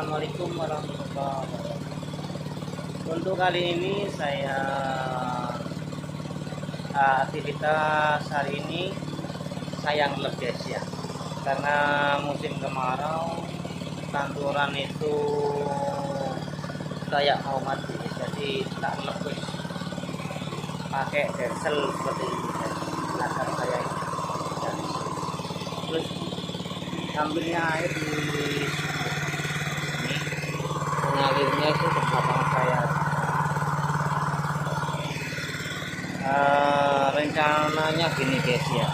Assalamualaikum warahmatullahi wabarakatuh. Untuk kali ini saya aktivitas hari ini saya ngelep guys ya, karena musim kemarau tanduran itu kayak mau mati, jadi tak ngelep guys, pakai diesel seperti ini guys. Belakang saya ini. Terus ambilnya air di sini, mengalirnya itu ke belakang saya. Rencananya gini guys ya,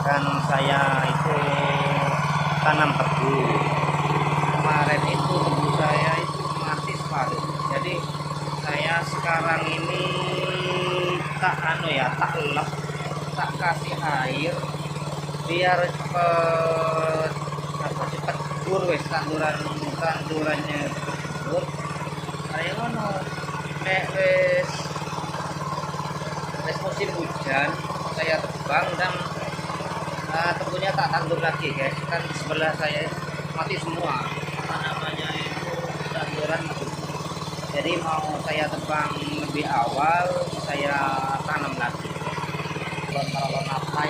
kan saya itu tanam tebu. Kemarin itu tebu saya itu mati separuh, jadi saya sekarang ini tak tak lep, tak kasih air biar cepet gur wes tandurannya gur. Saya ngono nek wes musim hujan saya tebang dan tebunya tak tandur lagi guys, kan sebelah saya mati semua namanya itu tanduran mati. Jadi mau saya tebang lebih awal, saya tanam lagi. Kalau apa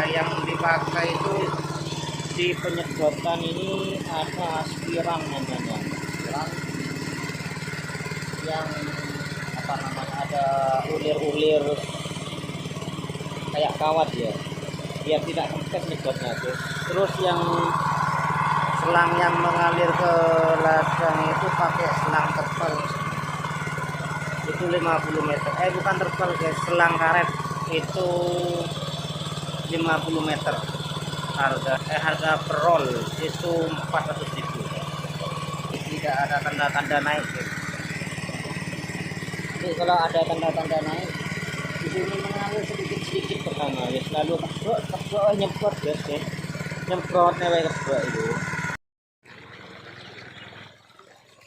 yang dipakai itu di penyedotan ini ada spirang namanya, spirang yang ada ulir-ulir kayak kawat ya, biar tidak kempes nyedotnya tuh. Terus yang selang yang mengalir ke ladang itu pakai selang tebal, itu 50 meter, bukan tebal guys, selang karet itu 50 meter. Harga per roll itu 400.000. Tidak ada tanda-tanda naik guys. Jadi kalau ada tanda-tanda naik di sini mengalir sedikit-sedikit pertama ya, lalu keblok nyemprot guys ya, nyemprotnya kayak keblok itu.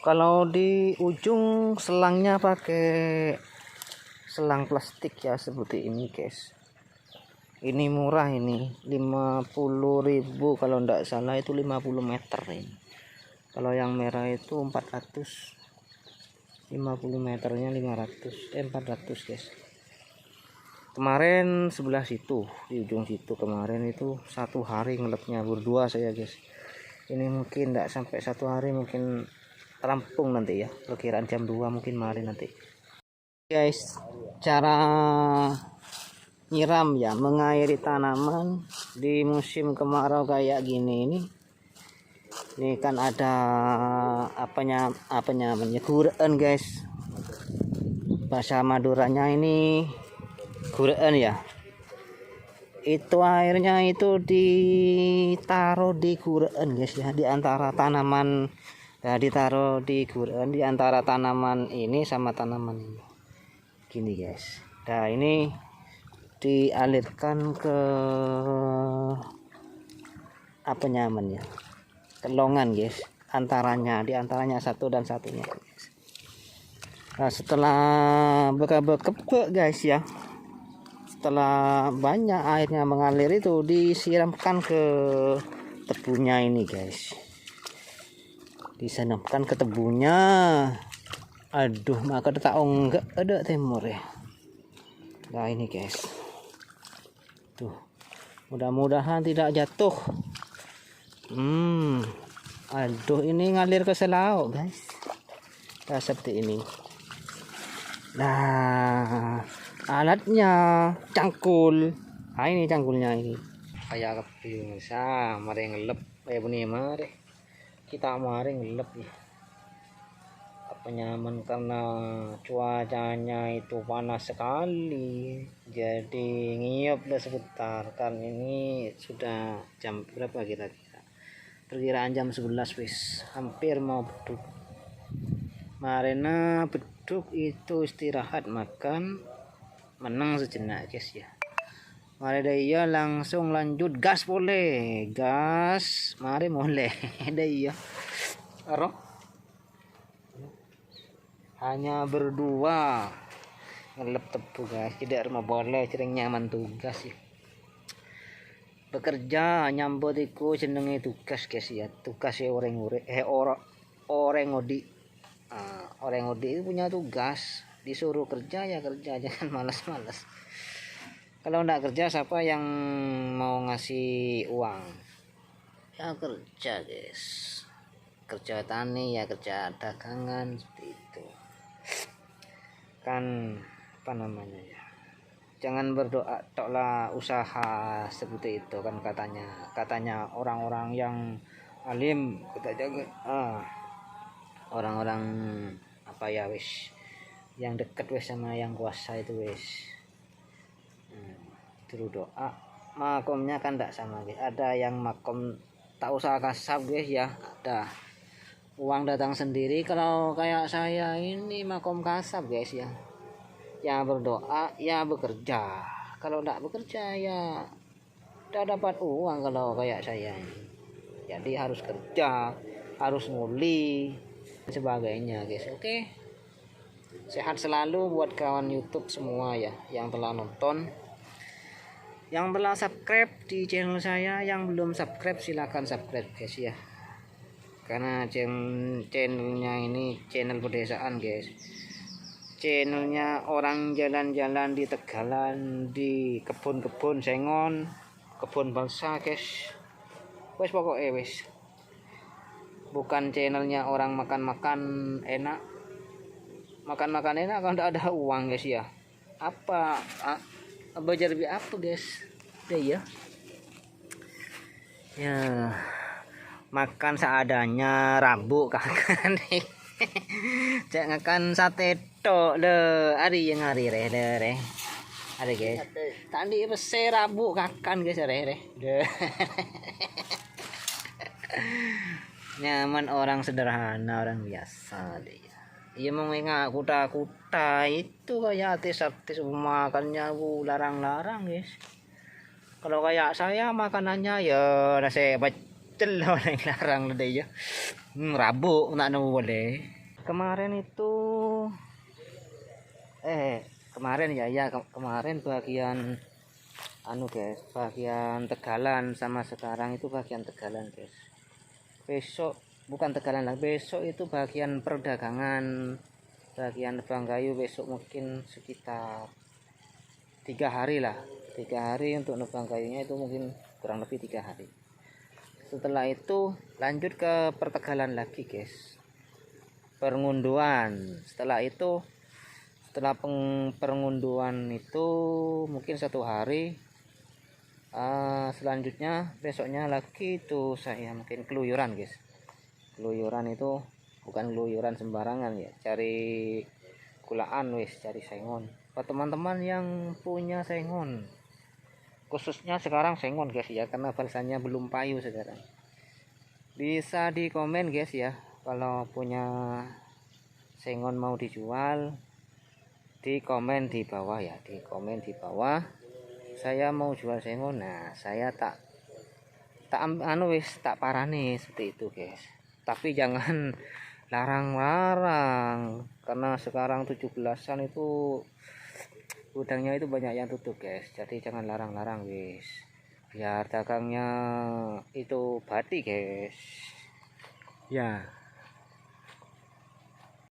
Kalau di ujung selangnya pakai selang plastik ya, seperti ini guys. Ini murah, ini 50.000 kalau enggak salah, itu 50 meter ini. Kalau yang merah itu 400, 50 meternya 400 guys. Kemarin sebelah situ, di ujung situ kemarin itu 1 hari ngelepnya berdua saya guys. Ini mungkin enggak sampai 1 hari, mungkin rampung nanti ya, perkiraan jam 2 mungkin mari nanti guys. Cara nyiram ya, mengairi tanaman di musim kemarau kayak gini ini kan ada apanya namanya, gureen guys, bahasa Maduranya ini gureen ya. Itu airnya itu ditaruh di gureen guys ya, di antara tanaman ya, ditaruh di gureen di antara tanaman ini sama tanaman ini gini guys. Nah ini dialirkan ke namanya, kelongan guys, di antaranya satu dan satunya guys. Nah setelah bekap guys ya, setelah banyak airnya mengalir itu disiramkan ke tebunya ini guys, disiramkan ke tebunya. Aduh, maka tak enggak ada timur ya. Nah ini guys, tuh, mudah-mudahan tidak jatuh. Aduh, ini ngalir ke selaut guys. Nah seperti ini. Nah alatnya cangkul. Nah ini cangkulnya ini kayak keping. Mari ngelep mari kita mari ngelep ya. Nyaman karena cuacanya itu panas sekali, jadi ngiyop dah sebentar. Kan ini sudah jam berapa kira-kira, perkiraan jam 11 wis, hampir mau beduk. Marina beduk itu istirahat makan menang sejenak guys ya. Mari dah iya langsung lanjut gas, boleh gas, mari boleh dah iya roh. Hanya berdua ngelep tebu guys, tidak rumah boleh, sering nyaman tugas ya. Bekerja nyambut iku jenenge tugas guys ya, tugas ya orang orang ngodi. Orang ngodi itu punya tugas, disuruh kerja ya kerja, jangan malas-malas. Kalau enggak kerja siapa yang mau ngasih uang? Ya kerja guys, kerja tani ya kerja dagangan seperti itu kan, apa namanya ya, jangan berdoa toklah usaha seperti itu kan, katanya orang-orang yang alim, katanya orang-orang apa ya wis, yang dekat wis sama yang kuasa itu wis, dulu doa makomnya kan tidak sama guys. Ada yang makom tak usah kasab guys ya, ada uang datang sendiri. Kalau kayak saya ini makom kasab guys ya berdoa ya bekerja, kalau tidak bekerja ya tidak dapat uang. Kalau kayak saya ini jadi harus kerja, harus nguli sebagainya guys. Oke, sehat selalu buat kawan YouTube semua ya, yang telah nonton, yang telah subscribe di channel saya. Yang belum subscribe silahkan subscribe guys ya, karena channelnya ini channel pedesaan guys, channelnya orang jalan-jalan di Tegalan, di kebun-kebun sengon, kebun balsa guys. Wes pokoknya wes, bukan channelnya orang makan-makan enak, makan-makan enak kalau tidak ada uang guys ya. Apa belajar apa guys deh ya, makan seadanya, rabuk kakan nih. Cek ngakan sate tok le, hari yang hari re ada guys, tadi bese rabuk kakan guys re nyaman orang sederhana, orang biasa deh. Iya mau nggak kuta-kuta itu kayak artis-artis makannya larang-larang guys. Kalau kayak saya makanannya ya nasi bacel lah yang larang deh ya. Rabuk nak boleh. Kemarin itu kemarin bagian guys, bagian Tegalan sama sekarang itu bagian Tegalan guys. Besok bukan Tegalan lah, besok itu bagian perdagangan, bagian Nebangkayu. Besok mungkin sekitar 3 hari lah, 3 hari untuk Nebangkayunya itu, mungkin kurang lebih 3 hari. Setelah itu lanjut ke Pertegalan lagi guys, pengunduan. Setelah pengunduan itu mungkin 1 hari. Selanjutnya besoknya lagi itu saya mungkin keluyuran guys. Keluyuran itu bukan keluyuran sembarangan ya, cari kulaan wis, cari sengon. Buat teman-teman yang punya sengon, khususnya sekarang sengon guys ya, karena balsanya belum payu sekarang, bisa di komen guys ya. Kalau punya sengon mau dijual, di komen di bawah ya, di komen di bawah, saya mau jual sengon. Nah saya tak parani seperti itu guys. Tapi jangan larang-larang, karena sekarang 17-an itu gudangnya itu banyak yang tutup guys. Jadi jangan larang-larang guys, biar dagangnya itu bati guys ya.